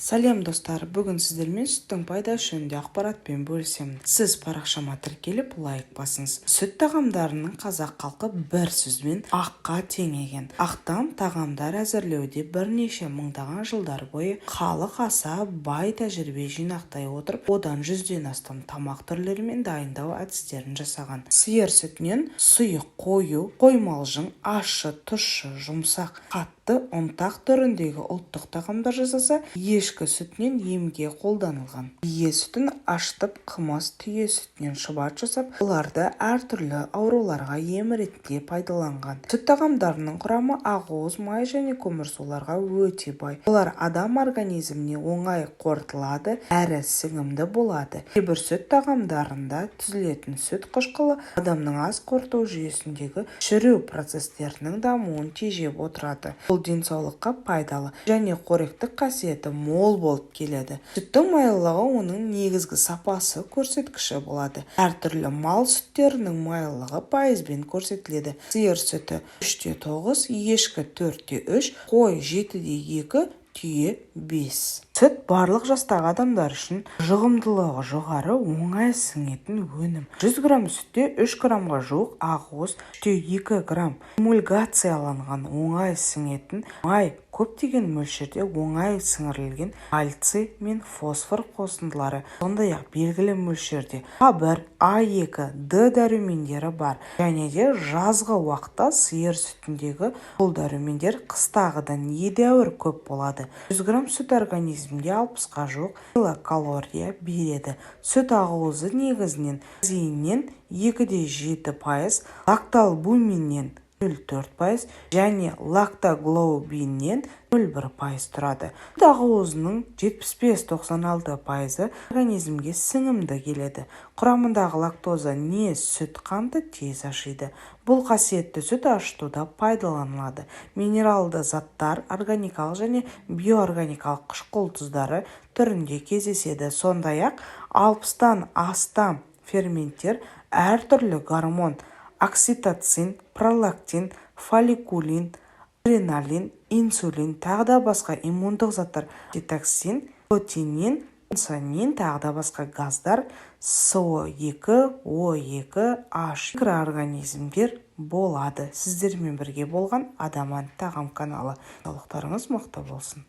Сәлем достар, бүгін сіздермен сүттің пайдасы жөнінде ақпаратпен бөлісемін. Сіз парақшама тіркеліп лайк басыңыз. Сүт тағамдарының қазақ халқы бір сөзбен аққа теңеген. Ақтам тағамдар әзірлеуде бірнеше мыңдаған жылдар бойы халық аса бай тәжірибе жинақтай отырып, одан 100-ден астам тамақ түрлерімен дайындау әдістерін жасаған. Сиыр сүтінен сұйық қою, қоймалжың, ащы, тұщы, жұмсақ, қатты, ұнтақ түріндегі ұлттық тағамдар жасаса, ешкі сүтінен емге қолданылған. Бие сүтін ашытып, қымыз, түйе сүтінен шұбат жасап, оларды әртүрлі ауруларға ем ретінде пайдаланған. Сүт тағамдарының құрамы ақуыз, май және көмірсуларға өте бай. Олар адам организміне оңай қорытылады, әрі сіңімді болады. Кейбір сүт тағамдарында түзілетін сүт қышқылы адамның ас қорыту жүйесіндегі шіру процестерінің дамуын тежеп отырады. Бұл денсаулыққа пайдалы және қоректік қасиеті мол болып келеді. Сүттің майлылығы оның негізгі сапасы көрсеткіші болады. Әртүрлі мал сүттерінің майлылығы пайызбен көрсетіледі. Сиыр сүті 3-9, ешкі 4-3, қой 7-2, түйе 5. Сүт барлық жастағы адамдар үшін жұғымдылығы жоғары, оңай сіңетін өнім. 100 грамм сүтте 3 граммға жуық ақуыз, 2 грамм эмульгацияланған оңай сіңетін май, көптеген мөлшерде оңай сіңірілген кальций мен фосфор қосындылары, сондай-ақ белгілі мөлшерде А1, А2, Д дәрумендері бар. Және де жазғы уақытта сиыр сүтіндегі бұл дәрумендер қыстағыдан едәуір көп болады. 100 грамм сүт организмге 60-ға жуық килокалория береді. Сүт ақуызы негізінен казеиннен 2,7%, лакталбуминнен 0,4% және лактоглобиннен 0,1% тұрады. Сүт ақуызының 75-96% организмге сіңімді келеді. Құрамындағы лактоза не сүт қантты тез ашиды. Бұл қасиетті сүт ашытуда пайдаланылады. Минералды заттар органикалық және биоорганикалық қышқыл тұздары түрінде кездеседі. Сондай-ақ 60-тан астам ферменттер, әртүрлі гормон, окситоцин, пролактин, фолликулин, адреналин, инсулин, тағда басқа иммундық заттар, цитоксин, лутеин, инсанин, тағда басқа газдар, СО2, О2, H микроорганизмдер болады. Сіздермен бірге болған Адам тағам каналы. Денсаулықтарыңыз мықты болсын.